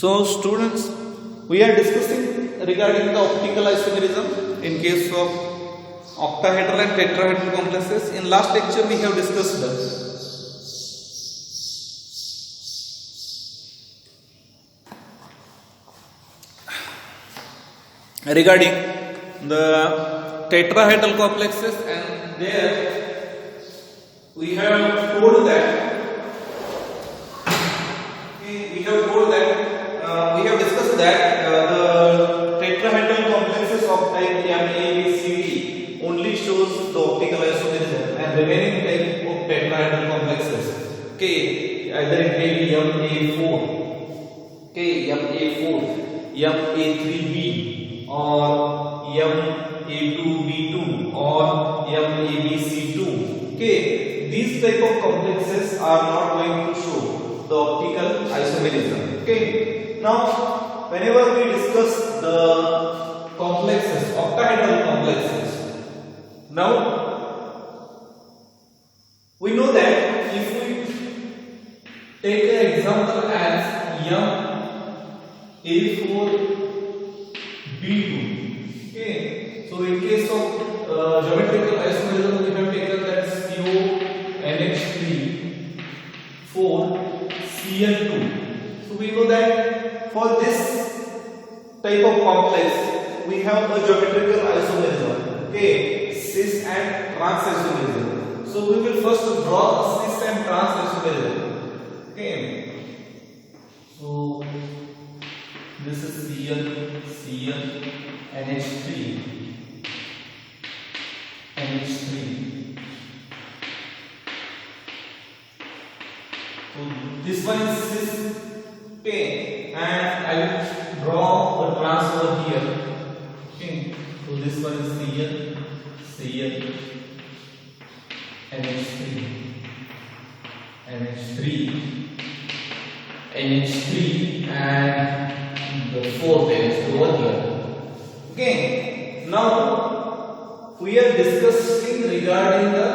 So students, we are discussing regarding the optical isomerism in case of octahedral and tetrahedral complexes. In last lecture we have discussed regarding the tetrahedral complexes, and there we have told that we have discussed that the tetrahedral complexes of type M, A, B, C, D only shows the optical isomerism, and remaining type of tetrahedral complexes, okay, either it may be MA4, okay, MA4, MA3B, or MA2B2, or MABC2, okay. These type of complexes are not going to show the optical isomerism, okay. Now whenever we discuss the complexes, octahedral complexes, now we know that if we take an example as MA4B2, okay, so in case of geometrical isomerism we have taken that CONH3 4Cl2. So we know that for this type of complex we have a geometrical isomerism, okay, cis and trans isomerism. So we will first draw cis and trans isomerism, okay. So this is Cl, NH3, so this one is cis, okay, and I will draw the trans over here, okay. So this one is Cl, NH3, and the fourth is over here, okay. Now we are discussing regarding the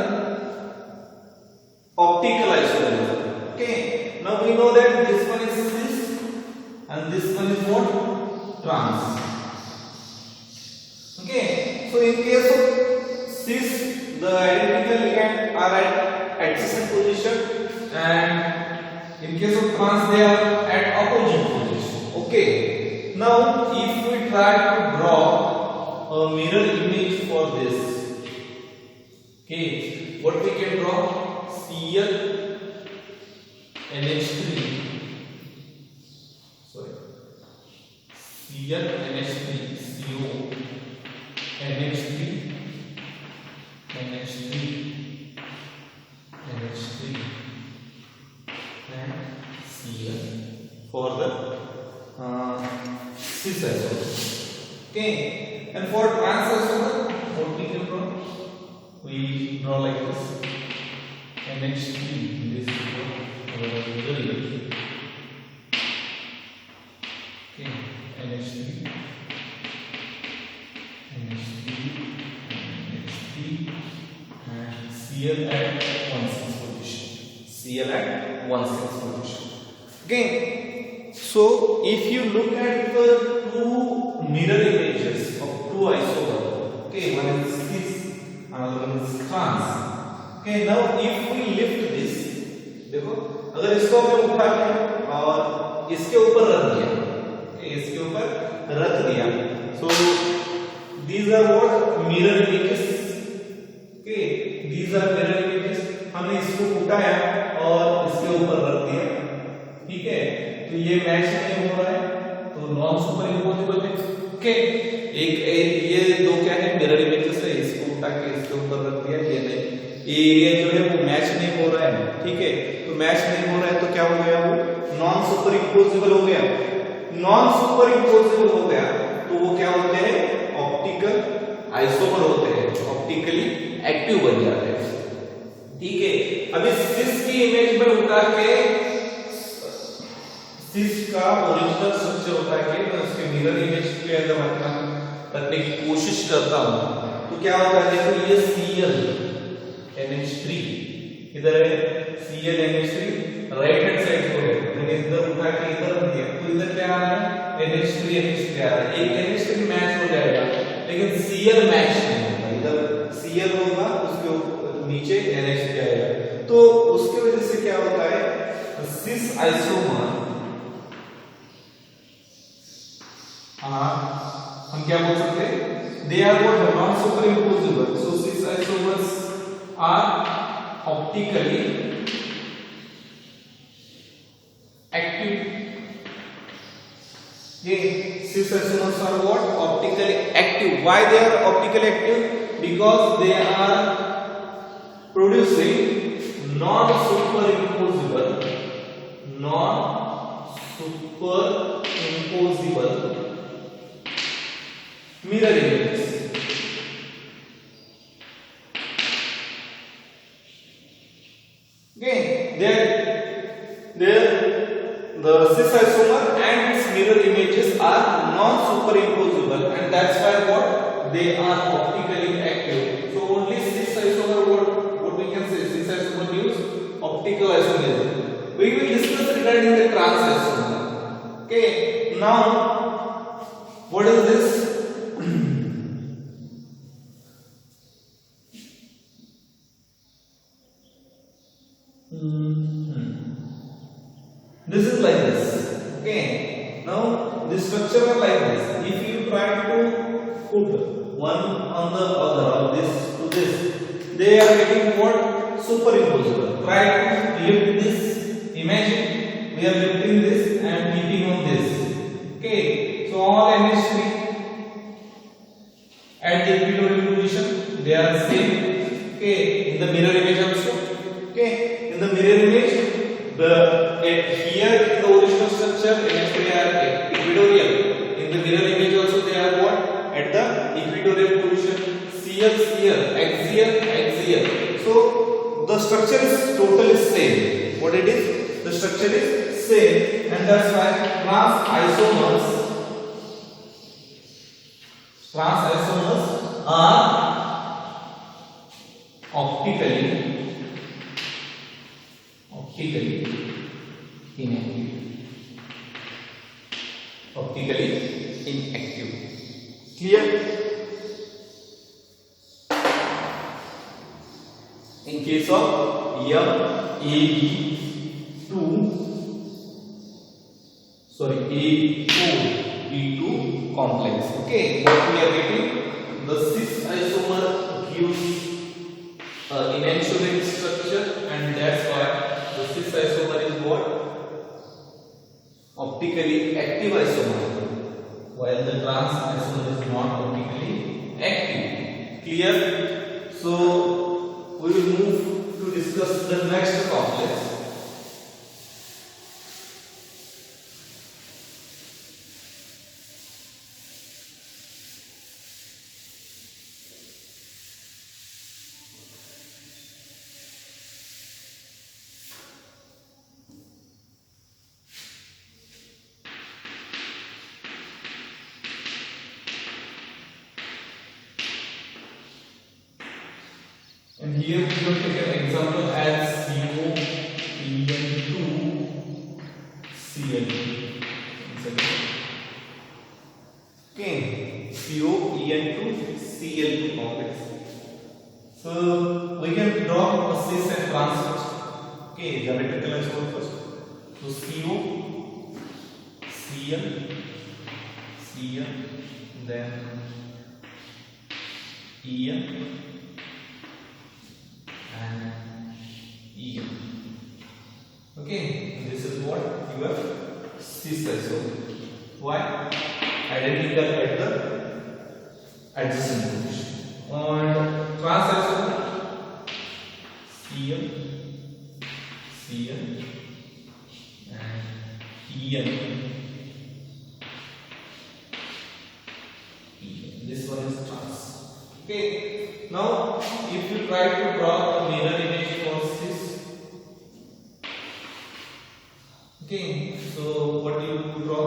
optical isomerism, okay. Now we know that this one is cis and this one is what? Trans, okay. So in case of cis, the identical ligands are at adjacent position, and in case of trans they are at opposite position, okay. Now if we try to draw a mirror image for this, okay, what we can draw? Cl, NH3, sorry, Cl, NH3, CO, NH3, and Cl for the cis isomer, okay. And for trans isomer, what we can draw? We draw like this, NH3, this is okay, NH3, and Cl at 1,6 position, Cl at 1,6 position, okay. So if you look at the two mirror images of two isomers, okay, one is cis, another one is trans, okay. Now if we lift this, देखो अगर इसको हमने उठा लिया और इसके ऊपर रख दिया, okay, इसके ऊपर रख दिया, so these are what mirror images, okay, these are mirror images. हमने इसको उठाया और इसके ऊपर रख दिया, ठीक है, तो ये मैच नहीं हो रहा है, तो नॉन सुपर इम्पोजिबल है, ओके. एक ये दो क्या है, मिरर इमेजेस है, इसको उठा के इसके ऊपर रख दिया, ये नहीं, ये जो है वो मैच नहीं हो रहा है, ठीक है. तो मैच नहीं हो रहा है तो क्या हो गया, वो नॉन सुपर इम्पोजिबल हो गया. नॉन सुपर इम्पोजिबल हो गया तो वो क्या होते हैं, ऑप्टिकल आइसोमर होते हैं, ऑप्टिकली एक्टिव बन जाते हैं, ठीक है. अभी सिस की इमेज में उठा के सिस का ओरिजिनल स्ट्रक्चर उठा के मैं उसके मिरर इमेज के अंदर करने की कोशिश करता हूं, तो क्या होता है, देखो ये Cl NH3 इधर है, Cl NH3 right hand side को है, मैंने इधर उठा के इधर रख दिया, तो इधर क्या आ NH3 NH3 आ रहा है, एक NH3 मैच हो जाएगा लेकिन Cl मैच नहीं होगा, इधर Cl होगा उसके नीचे NH3 आएगा, तो उसकी वजह से क्या होता है सिस आइसोमर हम क्या बोल सकते हैं, they are what non superimposable, so cis isomers are optically active. ये cis isomers are what optically active. Why they are optically active? Because they are producing non-superimposable mirror images. Okay, the cis isomer and its mirror images are non-superimposable, and that's why what they are optically active. So only cis isomer, what we can say, cis isomer gives optical isomerism. We will discuss regarding the trans isomer. Okay, now what is this? This is like this. Okay, now the structure are like this. If you try to put one on the other or this to this, they are getting what superimposable. Try to lift this. Imagine we are lifting this and keeping on this. Okay, so all NH3 at the equatorial position they are same. Okay, in the mirror image also. Okay, in the mirror image here in the original structure NH3 are equatorial. In the mirror image also they are what at the equatorial position. Cl axial. So the structure is totally same. What it is? The structure is same, and that's why trans isomers are optically inactive. Clear? In case of AB2 complex. Okay, what we are getting? The cis isomer gives enantiomeric structure, and that's why the cis isomer is what? Optically active isomer, while the trans isomer is not optically active. Clear? So we will move to discuss the next complex. And here we will take an example as COEN2 Cl. Okay, COEN2 Cl2 complex. So we can draw a cis and trans first. Okay, geometrical isomer first. So CO, Cl, then En. And En. Okay, this is what your cis isomer. Why? Identical at the adjacent position. And trans isomer Cl and En. This one is trans. Okay, now if you try to draw a mirror image for cis, okay, so what do you draw?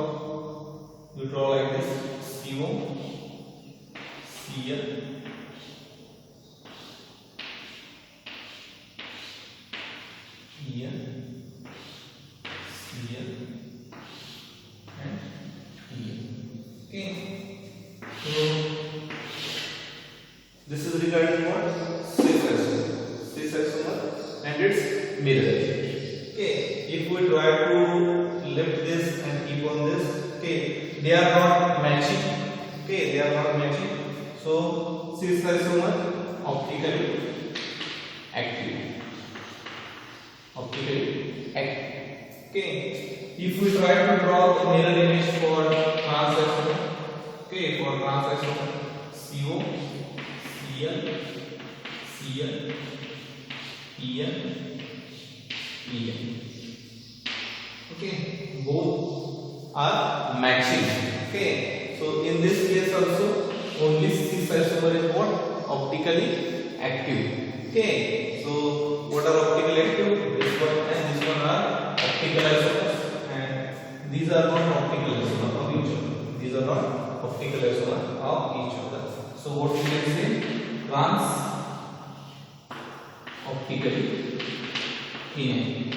You draw like this: CO, Cl, En, Cl, and En. lift this and keep on this. Okay, they are not matching. Okay, they are not matching. So cis isomer optically active. Optically active. Okay, if we try to draw the mirror image for trans isomer, okay, for trans isomer, CO, Cl, Cl, En. Okay, both are matching. Okay, so in this case also only cis isomer is what? Optically active. Okay, so what are optically active? This one and this one are optical isomers, and these are not optical isomers of each other. These are not optical isomers of each other. So what we can say? Trans optically inactive.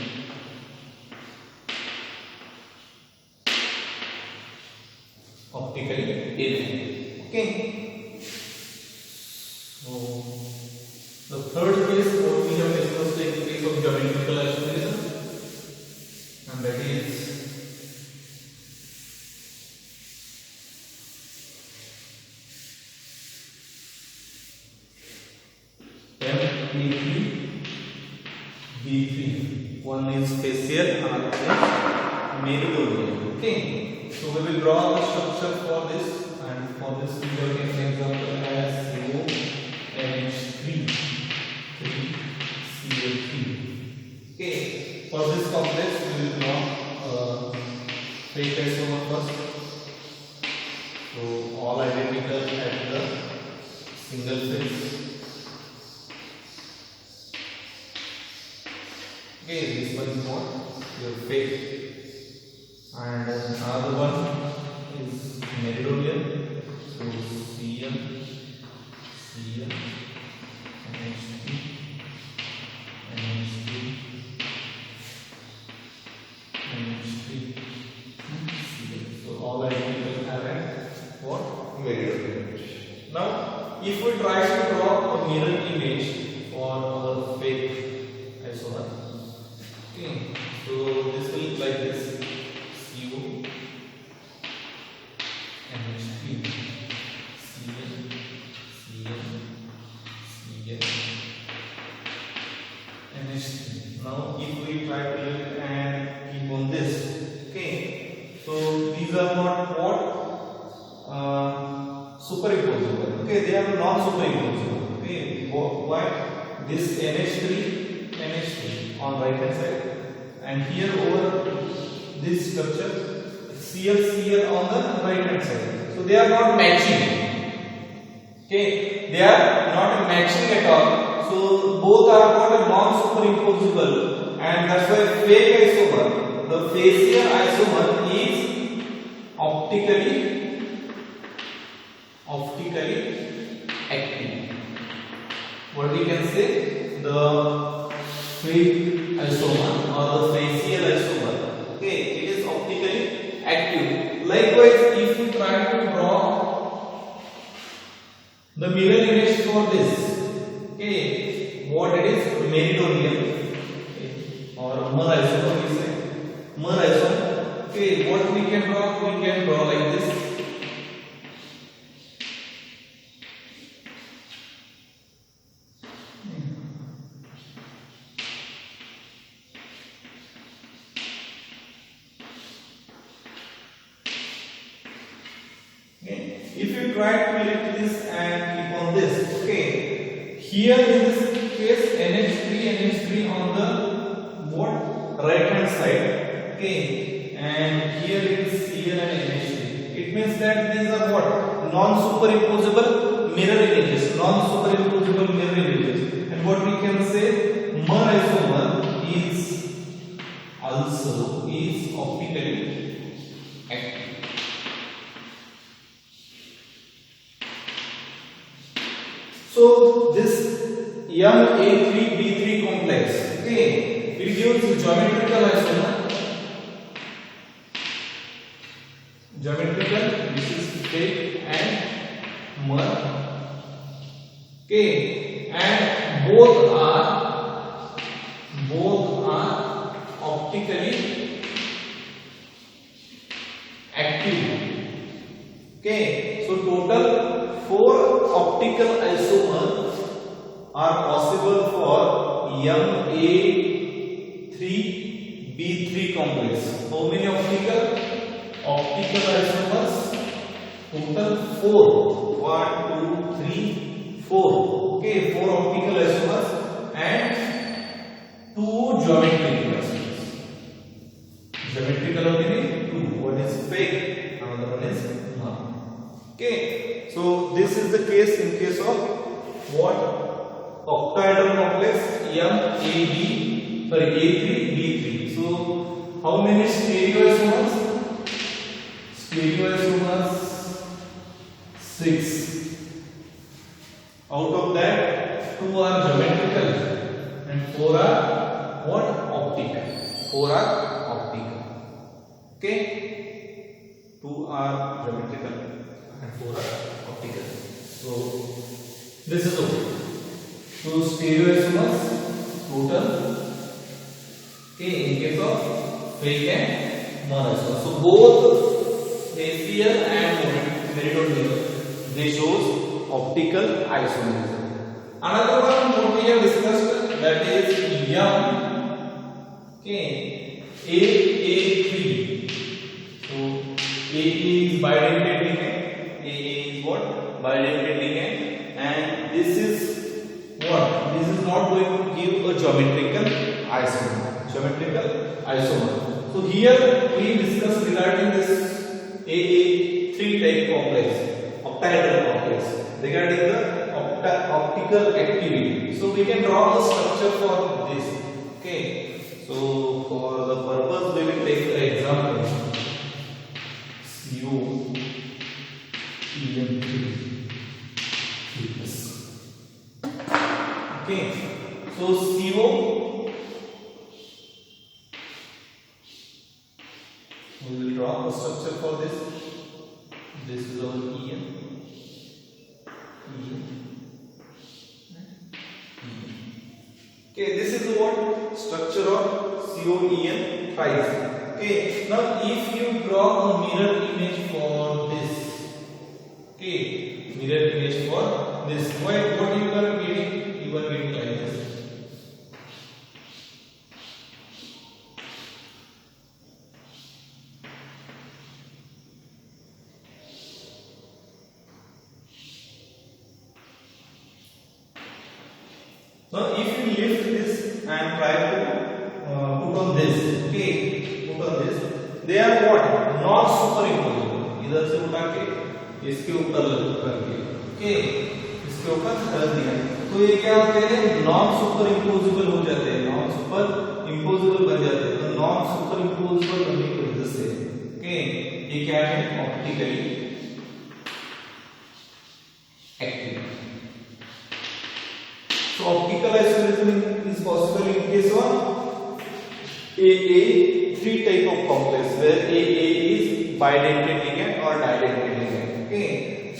Optically inactive. Okay. So the third case what we have discussed is the case of geometrical isomerism, and that is M3 B3. One is facial, another is meridional. Okay, so we will draw the structure for this, and for this we will take an example as NH3 3Cl3. Okay, for this complex we will draw fake isomer first. So all identical at the single phase. Okay, this one is what? Your fake. And another one is meridional. So Cl, NH3, NH3, NH3, Cl. So all identical have what? Meridional. Now, if we try to draw a mirror image for our fake isomer, okay, so this will look like this. CO, NH3, Cl, NH3. Now, if we try to look and keep on this, okay, so these are not what? Superimposable. Okay, they are non-superimposable. Okay, why? This NH3 on right hand side, and here over this structure Cl on the right hand side. So they are not matching. Okay, they are not matching at all. So both are not non-superimposable, and that's why fake isomer, the facial isomer is optically active. What we can say? The fake isomer or the facial isomer, okay, it is optically active. Likewise, if we try to draw the mirror image for this, okay, what it is? Meridional, okay, or Mer isomer, we say Mer isomer. Okay, what we can draw? We can draw like this. If you try to lift this and keep on this, okay, here in this case NH3 on the what? Right hand side, okay, and here it is Cl and NH3. It means that these are what? Non-superimposable mirror images. Non-superimposable mirror images. And what we can say? Mer isomer is also optically active. So this M3B3 complex, okay, it gives geometrical isomer. Geometrical, this is fake and Mer, okay, and both are optically active. Okay, so total 4 optical isomers are possible for Ma3B3 complex. How many optical isomers? Total 4. 1, 2, 3, 4. Okay, 4 optical isomers and 2 geometrical isomers. Geometrical only 2. One is fake, another one is not. Okay, so this is the case in case of what? Octahedral complex A3B3. So how many stereoisomers? Stereoisomers 6. Out of that 2 are geometrical and 4 are what? Optical. 4 are optical. Okay, 2 are geometrical and 4 are optical. So this is okay. So stereoisomers total. Okay, in case of fake and monoisomer. So both ACL and meridional they shows optical isomerism. Another one what we have discussed, that is AA3. So AA is bidentate ligand. AA is what? Bidentate ligand, and this is what? This is not going to give a geometrical isomer. So here we discuss regarding this AA3 type complex, octahedral complex, regarding the optical activity. So we can draw a structure for this. Okay. So for the purpose we will take the example CO EM3. Okay. So CO, we will draw a structure for this. This is our EM. Okay, this is what structure of COEM thrice. Okay, now if you draw a mirror image for this, okay, mirror image for this, what you are getting? You are getting like this. Now if you lift this and try to put on this, okay, put on this, they are what? Not superimposable. इधर से उठा के इसके ऊपर करके, okay, इसके ऊपर रख दिया, तो ये क्या होते हैं? नॉन सुपर इम्पोजिबल हो जाते हैं, नॉन सुपर इम्पोजिबल बन जाते हैं. तो नॉन सुपर इम्पोजिबल बनने की वजह से, okay, ये क्या है? Optically active. So optical isomerism is possible in case of AA3 type of complex, where AA is bidentate ligand or didentate ligand. Okay,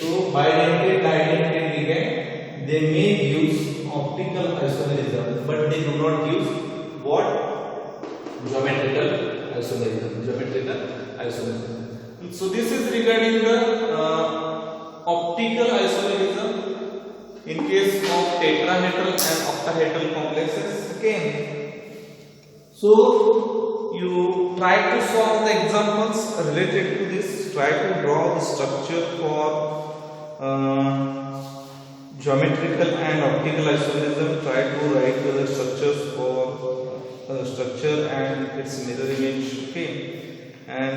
so bidentate didentate ligand, they may use optical isomerism, but they do not use what? Geometrical isomerism. So this is regarding the optical isomerism in case of tetrahedral and octahedral complexes. Okay, so you try to solve the examples related to this. Try to draw the structure for geometrical and optical isomerism. Try to write the structures for structure and its mirror image. Okay, and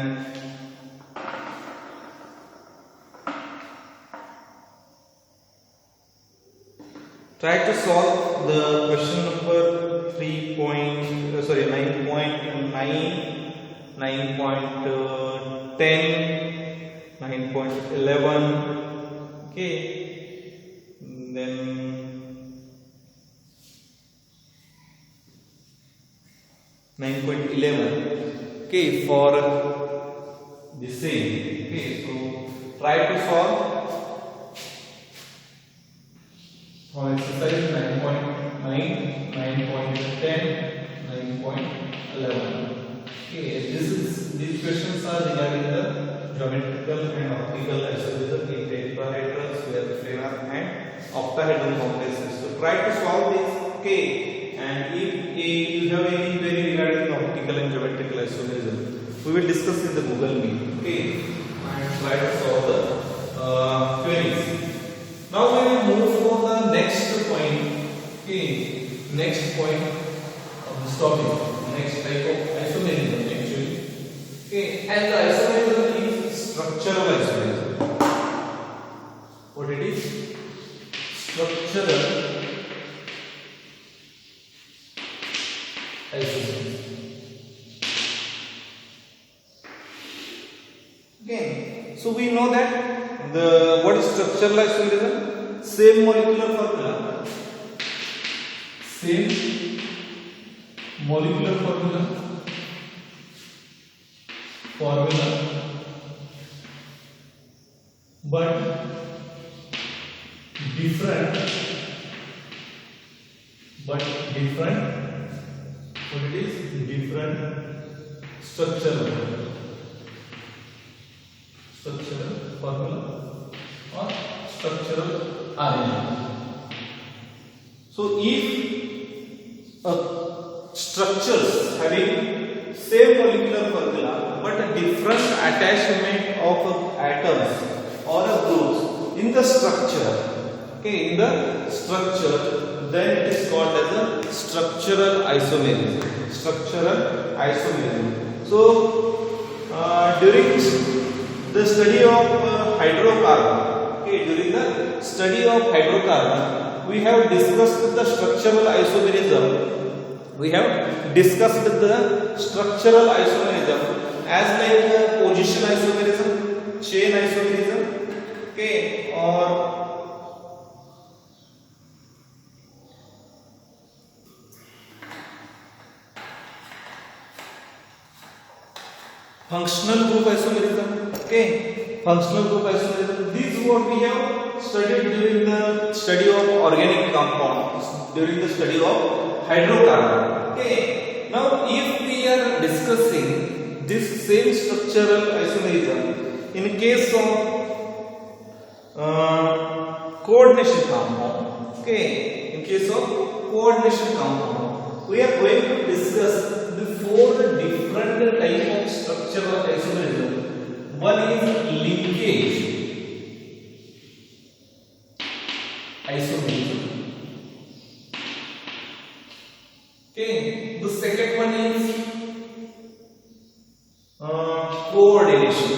try to solve the question number 9.9, 9.10, 9.11. Okay, then 9.11. Okay, for the same. Okay, so try to solve for exercise 9.9, 9.10, 9.11. Okay, these questions are regarding the geometrical and optical isomerism in tetrahedral, square planar and octahedral complexes. So try to solve this. Okay, and if you have any query regarding optical and geometrical isomerism, we will discuss in the Google Meet. Okay, and try to solve the queries. Now we will move for the next point. Okay, next point of this topic. Next type of isomerism actually. Okay, and the isomerism is structural isomerism. What it is? Structural isomerism. Again, so we know that what is structural isomerism? Same molecular formula. Same molecular formula, but different. What it is? Different structural formula or structural arrangement. So if structures having same molecular formula but a different attachment of atoms or groups in the structure, okay, then it is called as a structural isomerism. So during the study of hydrocarbon, we have discussed the structural isomerism. As like position isomerism, chain isomerism, okay, or functional group isomerism. Okay, functional group isomerism. This is what we have studied during the study of organic compounds, during the study of hydrocarbon. Okay, now if we are discussing this same structural isomerism in case of coordination compound, okay, in case of coordination compound, we are going to discuss the four different type of structural isomerism. One is linkage isomerism. Okay, the second one is coordination.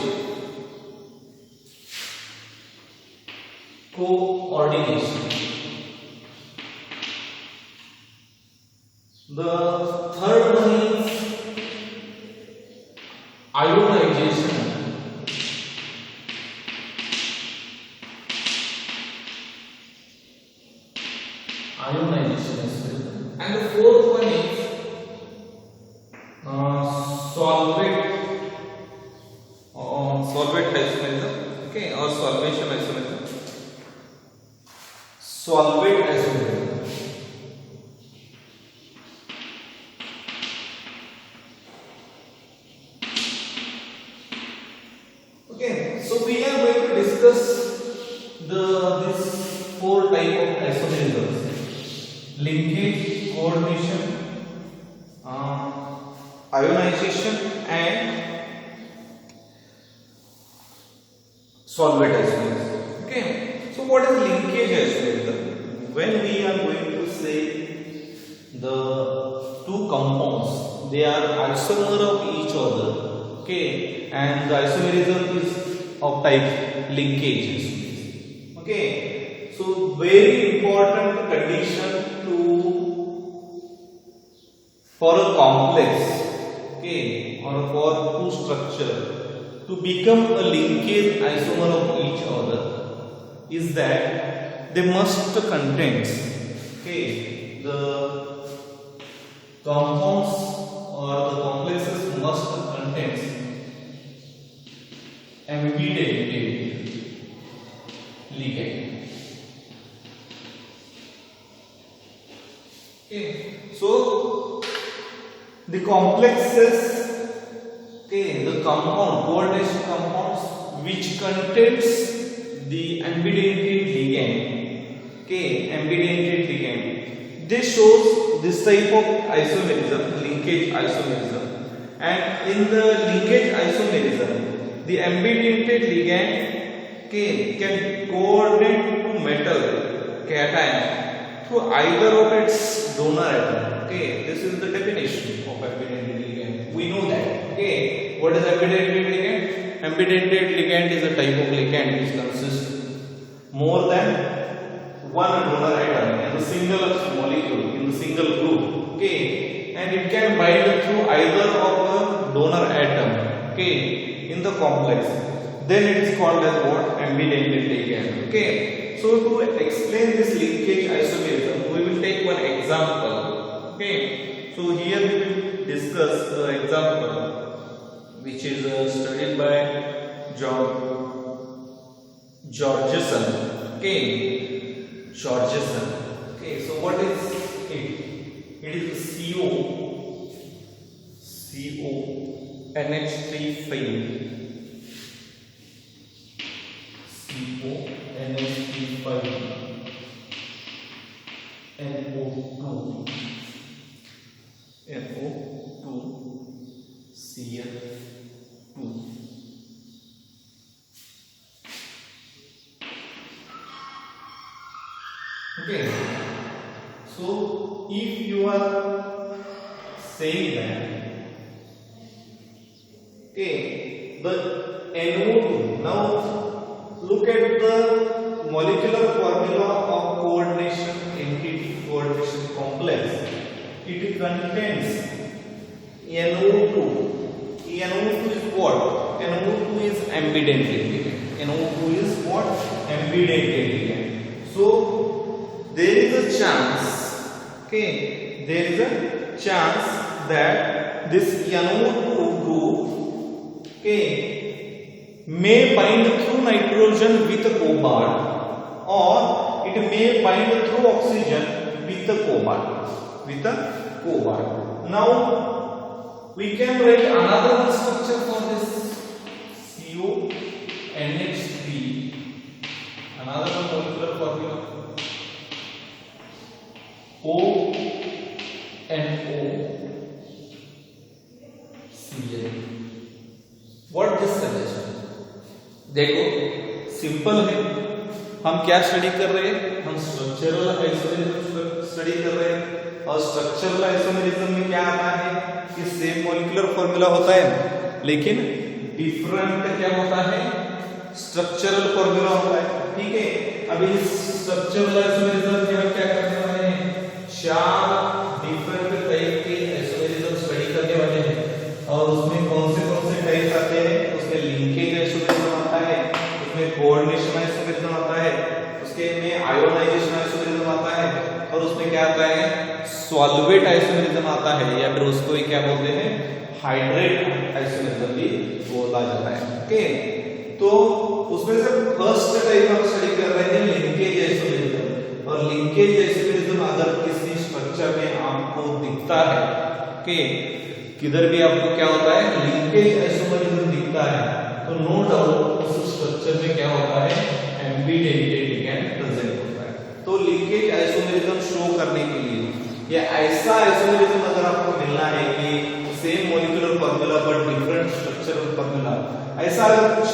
The third one is ionization. And the fourth one is solvate isomerism, okay, or solvation isomerism. Solvate isomerism. Okay, so we are going to discuss this four type of isomerisms: linkage, coordination, ionization, and solvate isomerism. Okay, so what is linkage isomerism? When we are going to say the two compounds, they are isomer of each other, okay, and the isomerism is of type linkage. Okay, so very important condition for a complex, okay, or for two structure to become a linkage isomer of each other is that they must contain, okay, the compounds or the complexes must contain ambidextrous ligand. Okay, so the complexes, okay, the compound, coordination compounds which contains the ambidentated ligand. Okay, ambidentated ligand. This shows this type of isomerism, linkage isomerism. And in the linkage isomerism, the ambidentated ligand can coordinate to metal cation through either of its donor atom. Okay, this is the definition of ambidentated ligand. We know that. Okay, what is ambidentated ligand? Ambidentated ligand is a type of ligand which consists more than one donor atom in the single molecule, in the single group. Okay, and it can bind through either of the donor atom. Okay, in the complex. Then it is called as what? Ambidentated ligand. Okay, so to explain this linkage isomerism, we will take one example. Okay, so here we will discuss the example which is studied by Georgeson. Okay, Georgeson. Okay, so what is it? It is CO NH3 5. NH3 NO2 Cl2. Okay, so if you are saying that, okay, the NO2, now look at the molecular formula of coordination entity, coordination complex. It contains NO2. NO2 is what? NO2 is ambidentated. NO2 is what? Ambidentated. So there is a chance, okay, there is a chance that this NO2 group, okay, may bind through nitrogen with a cobalt, or it may bind through oxygen with a cobalt. Now we can write another structure for this CONH3, another molecular formula. O and O Cl. What this suggests? देखो simple है, हम क्या study कर रहे हैं? हम structural isomerism study कर रहे हैं, और स्ट्रक्चरल आइसोमेरिज्म में क्या आता है कि सेम मॉलिक्यूलर फॉर्मूला होता है लेकिन डिफरेंट क्या होता है? स्ट्रक्चरल फॉर्मूला होता है. ठीक है, अभी स्ट्रक्चरल आइसोमेरिज्म में हम क्या करने वाले हैं? चार डिफरेंट टाइप के आइसोमेरिज्म स्टडी करने वाले हैं, और उसमें कौन से टाइप आते हैं? उसमें लिंकेज आइसोमेरिज्म आता है, उसमें कोऑर्डिनेशन आइसोमेरिज्म आता है, उसके में आयोनाइजेशन आइसोमेरिज्म आता है, और उसमें क्या आता है? सॉल्वेट आइसोमेरिज्म आता है, या फिर उसको ही क्या बोलते हैं? हाइड्रेट आइसोमेरिज्म भी बोला जाता है. ओके, तो उसमें से फर्स्ट टाइप हम स्टडी कर रहे हैं लिंकेज आइसोमेरिज्म. और लिंकेज आइसोमेरिज्म अगर किसी स्ट्रक्चर में आपको दिखता है, ओके, किधर भी आपको क्या होता है? लिंकेज आइसोमेरिज्म दिखता है, तो नो डाउट उस स्ट्रक्चर में क्या होता है? एम्बिडेंटेड लिगैंड प्रेजेंट होता है. तो लिंकेज आइसोमेरिज्म शो करने के लिए, या ऐसा आइसोमेरिज्म अगर आपको मिलना है कि सेम मॉलिक्यूलर फॉर्मूला पर डिफरेंट स्ट्रक्चरल फॉर्मूला, ऐसा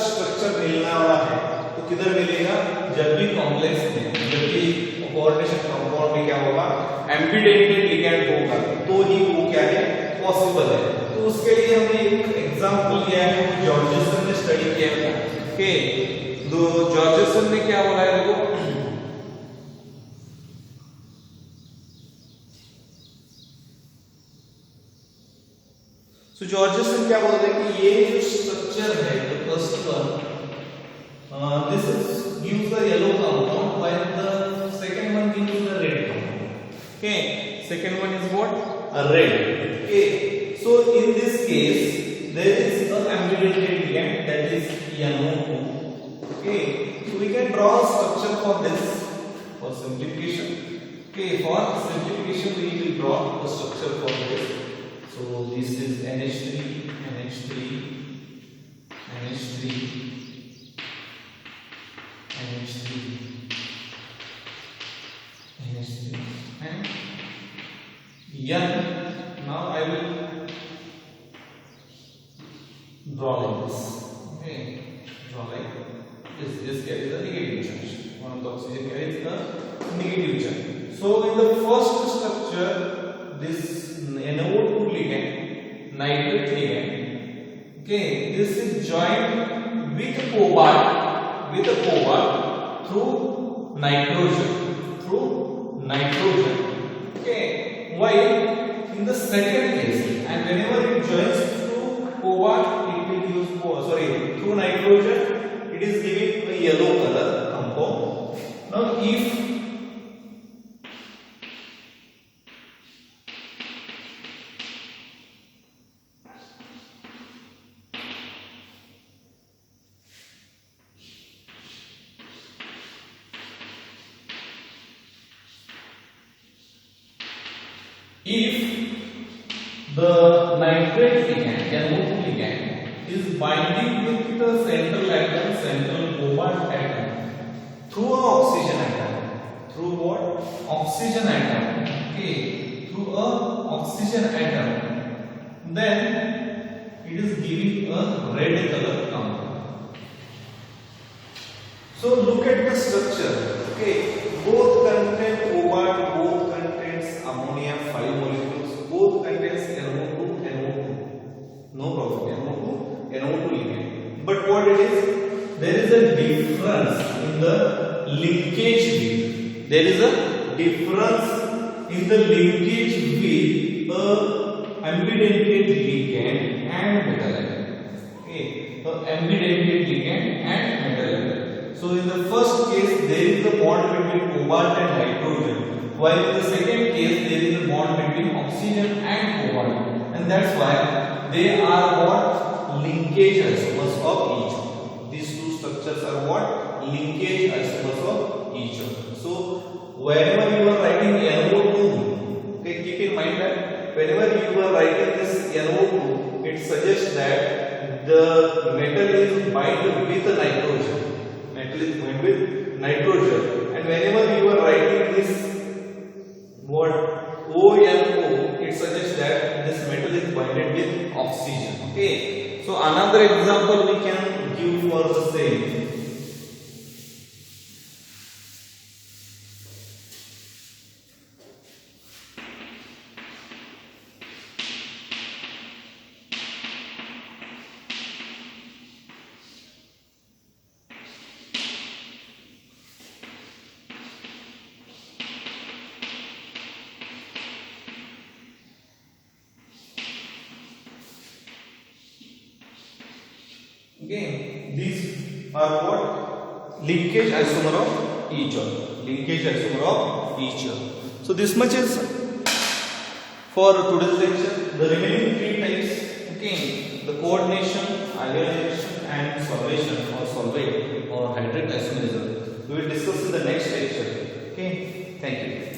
स्ट्रक्चर मिलने वाला है तो किधर मिलेगा? जब भी कॉम्प्लेक्स में, जब भी कोऑर्डिनेशन कंपाउंड में क्या होगा? एम्बिडेंटेड लिगैंड होगा, तो ही वो क्या है? पॉसिबल है. तो उसके लिए हमने एक एग्जांपल लिया है, वो जॉर्जेसन ने स्टडी किया था. ओके, तो जॉर्जेसन ने क्या बोला है? देखो, तो जॉर्जेसन क्या बोलते हैं कि ये जो स्ट्रक्चर है, the first one, this is gives the yellow compound while the second one gives the red compound. Okay, second one is what? A red. Okay, so in this case there is an ambidentated ligand, that is NO2. Okay, so we can draw a structure for this for simplification. Okay, for simplification we will draw the structure for this. So this is NH3, NH3, this. Okay, draw like this. This carries a negative charge. One of the oxygen carries a negative charge. So in the first structure, this NO2 ligand, nitrate ligand, okay, this is joined with cobalt through nitrogen. Okay, while in the second case, and whenever it joins through cobalt, it will use through nitrogen, it is giving a yellow color compound. Now if the nitrate ligand, NO2 ligand, is binding with the central cobalt atom through an oxygen atom, through what? Oxygen atom. Okay, through a oxygen atom, then it is giving a red color compound. So look at the structure. Okay, both contain cobalt, both contains ammonia, 5 molecules, both contains NO2. No problem, NO2 ligand. But what it is? There is a difference in the linkage with. There is a difference in the linkage with a ambidentate ligand and metal atom. Okay, the ambidentate ligand and metal atom. So in the first case, there is a bond between cobalt and nitrogen, while in the second case, there is a bond between oxygen and cobalt, and that's why they are what? Linkage isomers of each other. These two structures are what? Linkage isomers of each other. So whenever you are writing NO2, okay, keep in mind that whenever you are writing this NO2, it suggests that the metal is bound with nitrogen. Metal is bound with nitrogen, and whenever you are writing this word ONO, it suggests that this metal is bonded with oxygen. Okay, so another example we can give for the same. Again, these are what? Linkage isomer of each other. So this much is for today's lecture. The remaining 3 types, okay, the coordination, ionization, and solvation or solvate or hydrate isomerism, we will discuss in the next lecture. Okay, thank you.